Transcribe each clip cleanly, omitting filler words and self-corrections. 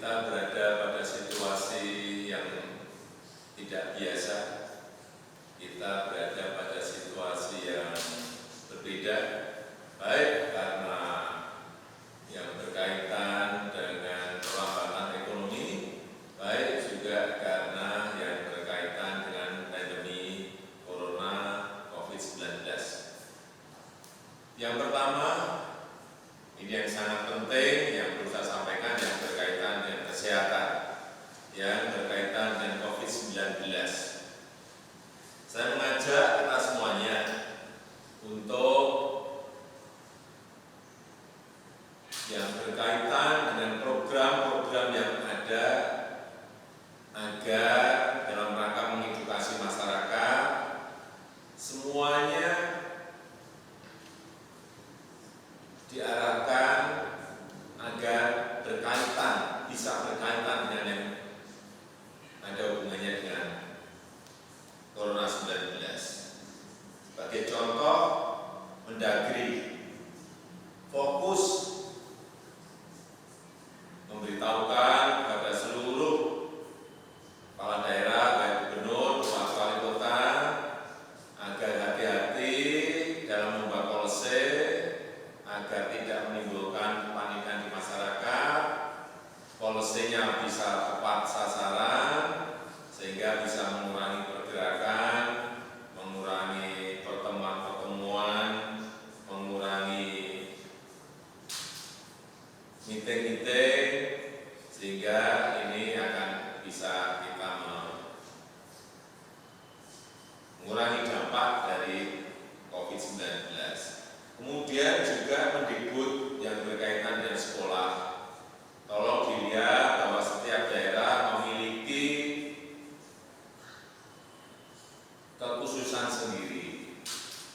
kita berada pada situasi yang tidak biasa. Kita berada pada situasi yang berbeda, baik karena yang berkaitan dengan perlambatan ekonomi, baik juga karena yang berkaitan dengan pandemi Corona COVID-19. Yang pertama, ini yang sangat penting yang perlu saya sampaikan, yang berkaitan dengan kesehatan, yang berkaitan dengan COVID-19. Saya mengajak kita semuanya untuk yang berkaitan dengan program-program yang ada agar dalam rangka mengedukasi masyarakat semuanya diarahkan agar berkaitan, bisa berkaitan dengan yang ada hubungannya dengan Corona 19. Sebagai contoh, Mendagri fokus memberitahukan kepada seluruh kepala daerah, baik gubernur, bupati, wali kota, agar hati-hati dalam membuat policy, agar tidak menimbulkan kepanikan di masyarakat, polisinya bisa tepat sasaran, sehingga bisa mengurangi pergerakan, mengurangi pertemuan-pertemuan, mengurangi meeting-meeting, sehingga ini akan bisa kita mengurangi dampak dari COVID-19. Kemudian juga mendikbud yang berkaitan dengan sekolah. Tolong dilihat bahwa setiap daerah memiliki kekhususan sendiri,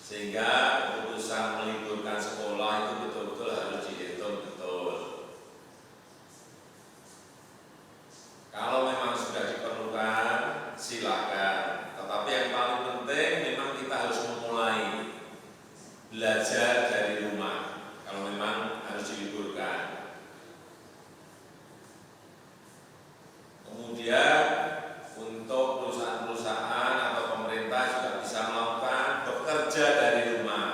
sehingga keputusan meliburkan sekolah itu betul-betul harus dihitung betul. Kalau memang sudah diperlukan, silakan. Tetapi yang paling penting memang kita harus memulai belajar dari rumah kalau memang harus diliburkan. Kemudian untuk perusahaan-perusahaan atau pemerintah juga bisa melakukan bekerja dari rumah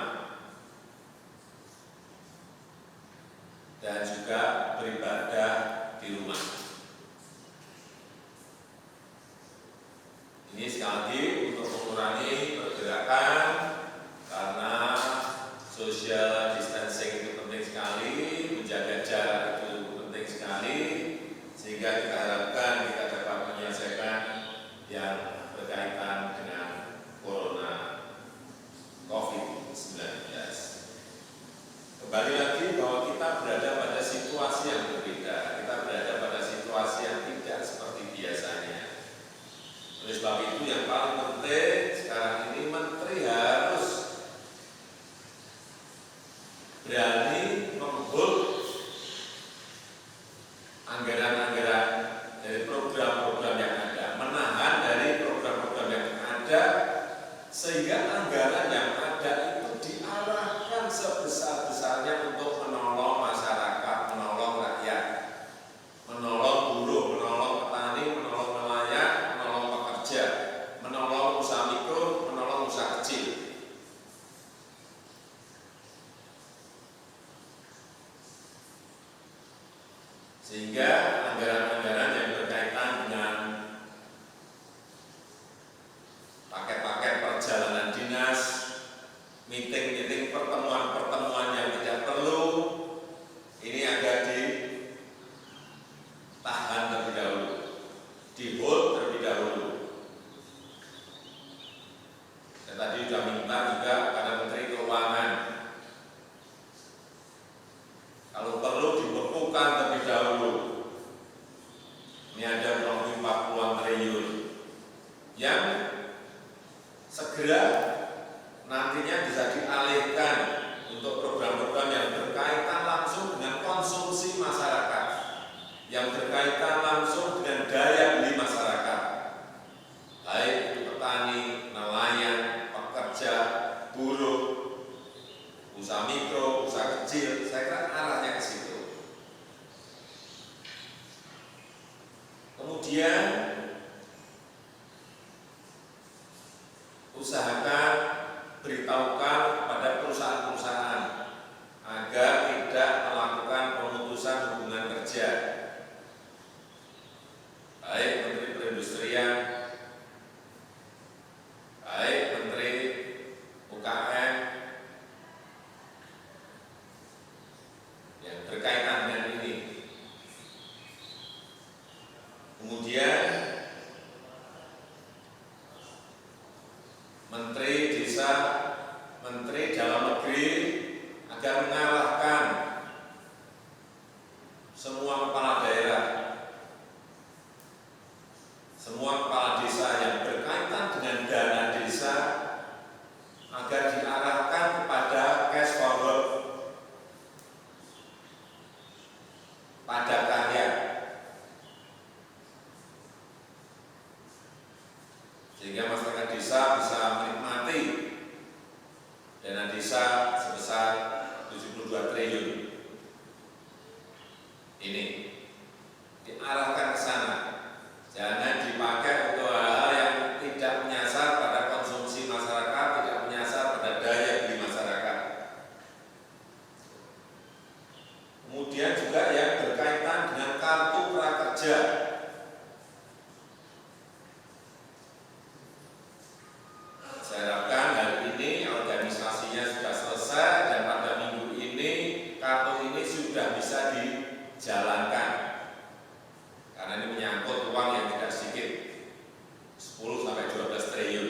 dan juga beribadah di rumah. Ini sekali lagi untuk mengurangi pergerakan, karena social distancing itu penting sekali, menjaga jarak itu penting sekali, sehingga kita harapkan kita dapat menyelesaikan yang berkaitan dengan Corona COVID-19. Kembali lagi bahwa kita berada pada situasi yang berbeda, kita berada pada situasi yang tidak seperti biasanya. Oleh sebab itu yang paling penting sekarang ini Menteri harus berani mengebut anggaran-anggaran dari program-program yang ada, menahan dari program-program yang ada, sehingga anggaran yang ada itu diarahkan sebesar-besarnya untuk menolong masyarakat, menolong rakyat, menolong buruh, menolong petani, menolong nelayan, menolong pekerja, menolong usaha mikro, menolong usaha kecil. Sehingga anggaran-anggaran yang berkaitan dengan paket-paket perjalanan dinas, meeting-meeting, pertemuan-pertemuan yang tidak perlu, ini agak ditahan terlebih dahulu, di-hold terlebih dahulu. Saya tadi sudah minta juga kepada Menteri Keuangan, kalau perlu dibekukan terlebih dahulu. Ini ada kurang lebih 40 triliun yang segera nantinya bisa dialihkan untuk program-program yang berkaitan langsung dengan konsumsi masyarakat, yang berkaitan langsung dengan daya beli masyarakat, baik itu petani, nelayan, pekerja, buruh, usaha mikro, usaha kecil. Saya kira arahnya ke situ. Kemudian usahakan beritahukan kepada perusahaan-perusahaan agar tidak melakukan pemutusan hubungan kerja, baik Menteri Perindustrian, baik Menteri UKM yang berkaitan dengan ini. Kemudian Menteri Desa, Menteri Dalam Negeri agar mengarahkan semua kepala daerah, semua kepala desa yang berkaitan dengan dana desa agar diarahkan kepada cash forward, padat karya, sehingga masyarakat desa bisa menikmati dana desa sebesar 72 triliun. Ini diarahkan ke sana, jangan dipakai untuk hal-hal yang tidak menyasar pada konsumsi masyarakat, tidak menyasar pada daya beli masyarakat. Kemudian juga yang berkaitan dengan kartu prakerja. Saya harapkan hari ini organisasinya sudah selesai dan pada minggu ini kartu ini sudah bisa dijalankan, karena ini menyangkut uang yang tidak sedikit, 10–12 triliun.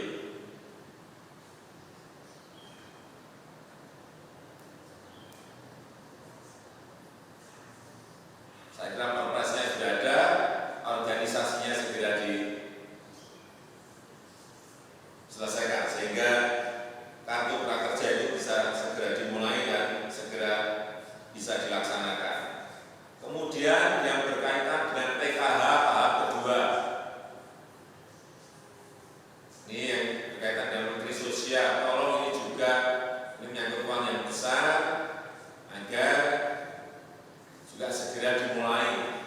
Saya kira perpresnya sudah ada, organisasinya segera diselesaikan sehingga kartu prakerja itu bisa segera dimulai dan segera bisa dilaksanakan. Kemudian yang berkaitan dengan PKH tahap kedua, ini yang berkaitan dengan Menteri Sosial, tolong ini juga, ini menyangkut uang yang besar, agar juga segera dimulai.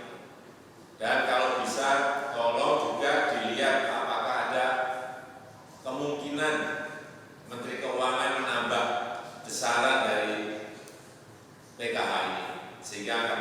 Dan kalau bisa tolong juga dilihat apakah ada kemungkinan Menteri Keuangan menambah besaran dari PKH ini, sehingga akan